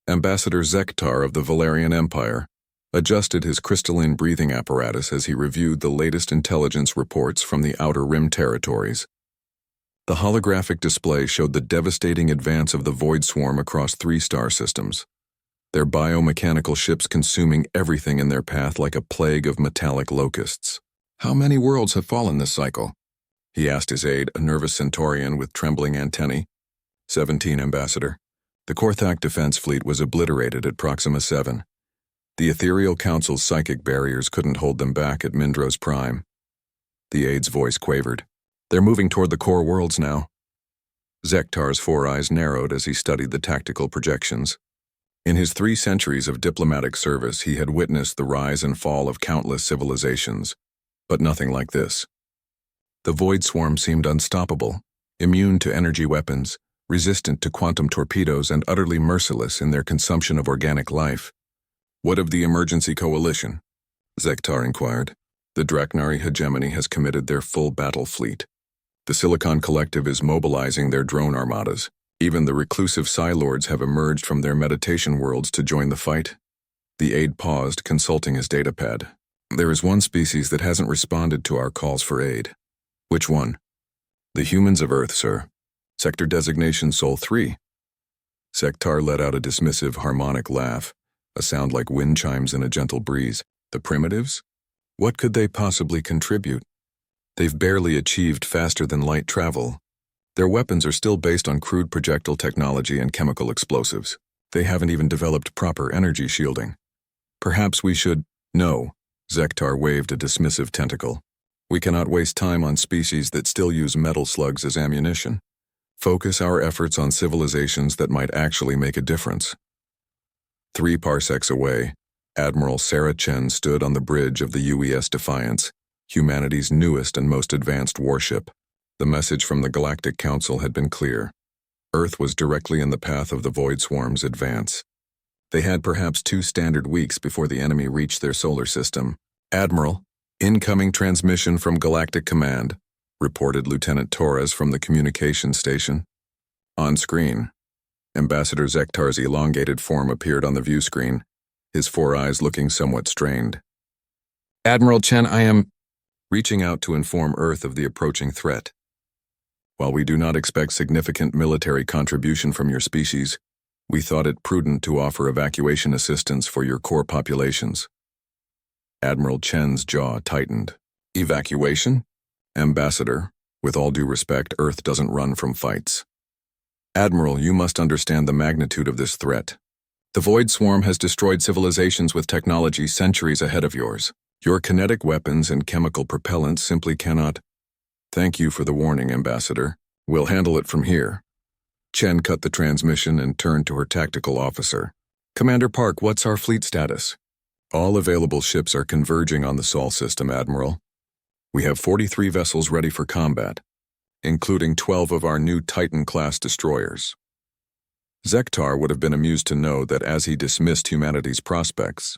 Ambassador Zektar of the Valerian Empire adjusted his crystalline breathing apparatus as he reviewed the latest intelligence reports from the Outer Rim territories. The holographic display showed the devastating advance of the Void Swarm across 3 star systems, their biomechanical ships consuming everything in their path like a plague of metallic locusts. "How many worlds have fallen this cycle?" he asked his aide, a nervous Centaurian with trembling antennae. 17, Ambassador. The Korthak defense fleet was obliterated at Proxima 7. The Ethereal Council's psychic barriers couldn't hold them back at Mindros Prime. The aide's voice quavered. "They're moving toward the core worlds now." Zektar's 4 eyes narrowed as he studied the tactical projections. In his 3 centuries of diplomatic service, he had witnessed the rise and fall of countless civilizations, but nothing like this. The Void Swarm seemed unstoppable, immune to energy weapons, resistant to quantum torpedoes, and utterly merciless in their consumption of organic life. "What of the emergency coalition?" Zektar inquired. "The Draknari hegemony has committed their full battle fleet. The Silicon Collective is mobilizing their drone armadas. Even the reclusive Psi-Lords have emerged from their meditation worlds to join the fight." The aide paused, consulting his datapad. "There is one species that hasn't responded to our calls for aid." "Which one?" "The humans of Earth, sir. Sector designation Sol 3. Zektar let out a dismissive, harmonic laugh, a sound like wind chimes in a gentle breeze. "The primitives? What could they possibly contribute? They've barely achieved faster-than-light travel. Their weapons are still based on crude projectile technology and chemical explosives. They haven't even developed proper energy shielding. Perhaps we should—" "No," Zektar waved a dismissive tentacle. "We cannot waste time on species that still use metal slugs as ammunition. Focus our efforts on civilizations that might actually make a difference." 3 parsecs away, Admiral Sarah Chen stood on the bridge of the UES Defiance, humanity's newest and most advanced warship. The message from the Galactic Council had been clear. Earth was directly in the path of the Void Swarm's advance. They had perhaps 2 standard weeks before the enemy reached their solar system. "Admiral, incoming transmission from Galactic Command," reported Lieutenant Torres from the communications station. On screen, Ambassador Zektar's elongated form appeared on the view screen, his 4 eyes looking somewhat strained. "Admiral Chen, I am reaching out to inform Earth of the approaching threat. While we do not expect significant military contribution from your species, we thought it prudent to offer evacuation assistance for your core populations." Admiral Chen's jaw tightened. "Evacuation? Ambassador, with all due respect, Earth doesn't run from fights. Admiral, you must understand the magnitude of this threat. The Void Swarm has destroyed civilizations with technology centuries ahead of yours. Your kinetic weapons and chemical propellants simply cannot—" "Thank you for the warning, Ambassador. We'll handle it from here." Chen cut the transmission and turned to her tactical officer. "Commander Park, what's our fleet status?" "All available ships are converging on the Sol system, Admiral. We have 43 vessels ready for combat, including 12 of our new Titan-class destroyers." Zektar would have been amused to know that as he dismissed humanity's prospects,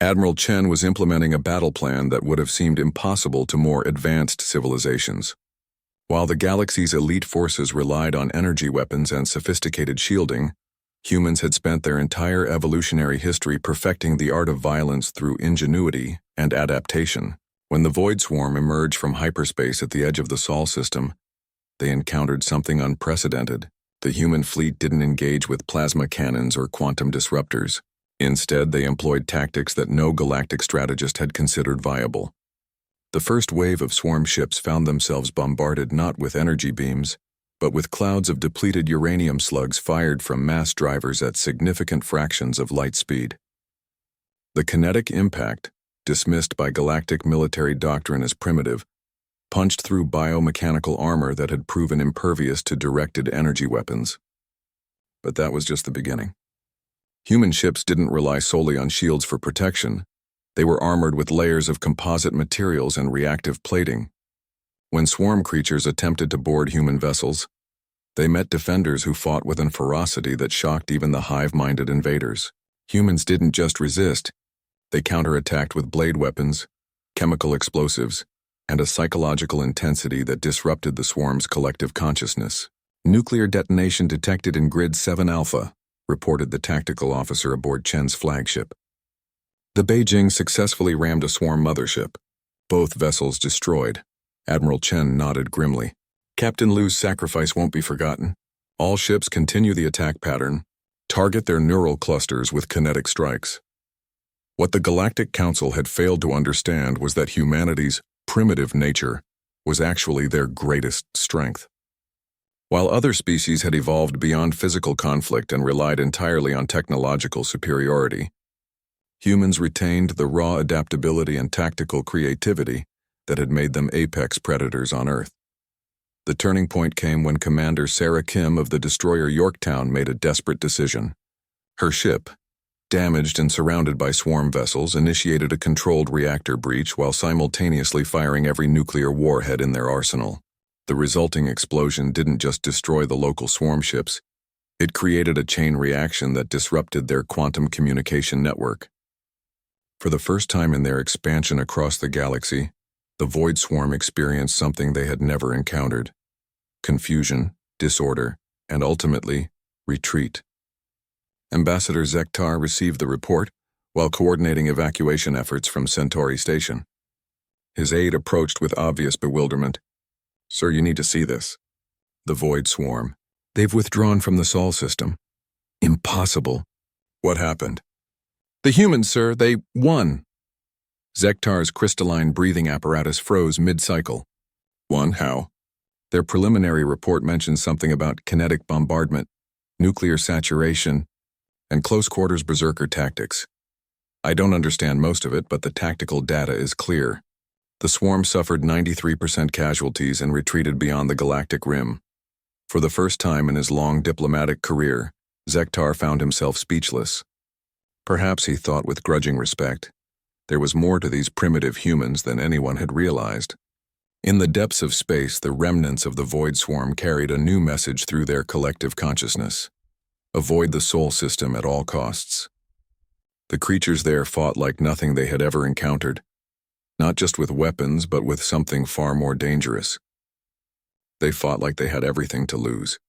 Admiral Chen was implementing a battle plan that would have seemed impossible to more advanced civilizations. While the galaxy's elite forces relied on energy weapons and sophisticated shielding, humans had spent their entire evolutionary history perfecting the art of violence through ingenuity and adaptation. When the Void Swarm emerged from hyperspace at the edge of the Sol system, they encountered something unprecedented. The human fleet didn't engage with plasma cannons or quantum disruptors. Instead, they employed tactics that no galactic strategist had considered viable. The first wave of swarm ships found themselves bombarded not with energy beams, but with clouds of depleted uranium slugs fired from mass drivers at significant fractions of light speed. The kinetic impact, dismissed by galactic military doctrine as primitive, punched through biomechanical armor that had proven impervious to directed energy weapons. But that was just the beginning. Human ships didn't rely solely on shields for protection. They were armored with layers of composite materials and reactive plating. When swarm creatures attempted to board human vessels, they met defenders who fought with a ferocity that shocked even the hive-minded invaders. Humans didn't just resist, they counterattacked with blade weapons, chemical explosives, and a psychological intensity that disrupted the swarm's collective consciousness. "Nuclear detonation detected in Grid 7 Alpha," reported the tactical officer aboard Chen's flagship. The Beijing successfully rammed a swarm mothership. Both vessels destroyed. Admiral Chen nodded grimly. Captain Liu's sacrifice won't be forgotten. All ships continue the attack pattern. Target their neural clusters with kinetic strikes. What the Galactic Council had failed to understand was that humanity's primitive nature was actually their greatest strength. While other species had evolved beyond physical conflict and relied entirely on technological superiority, humans retained the raw adaptability and tactical creativity that had made them apex predators on Earth. The turning point came when Commander Sarah Kim of the destroyer Yorktown made a desperate decision. Her ship, damaged and surrounded by swarm vessels, initiated a controlled reactor breach while simultaneously firing every nuclear warhead in their arsenal. The resulting explosion didn't just destroy the local swarm ships, it created a chain reaction that disrupted their quantum communication network. For the first time in their expansion across the galaxy, the Void Swarm experienced something they had never encountered: confusion, disorder, and ultimately, retreat. Ambassador Zektar received the report while coordinating evacuation efforts from Centauri Station. His aide approached with obvious bewilderment. "Sir, you need to see this." "The Void Swarm. They've withdrawn from the Sol system." "Impossible." "What happened?" "The humans, sir, they won." Zektar's crystalline breathing apparatus froze mid-cycle. "Won? How?" "Their preliminary report mentions something about kinetic bombardment, nuclear saturation, and close-quarters berserker tactics. I don't understand most of it, but the tactical data is clear. The swarm suffered 93% casualties and retreated beyond the galactic rim." For the first time in his long diplomatic career, Zektar found himself speechless. Perhaps he thought with grudging respect. There was more to these primitive humans than anyone had realized. In the depths of space, the remnants of the Void Swarm carried a new message through their collective consciousness: avoid the Sol system at all costs. The creatures there fought like nothing they had ever encountered, not just with weapons, but with something far more dangerous. They fought like they had everything to lose.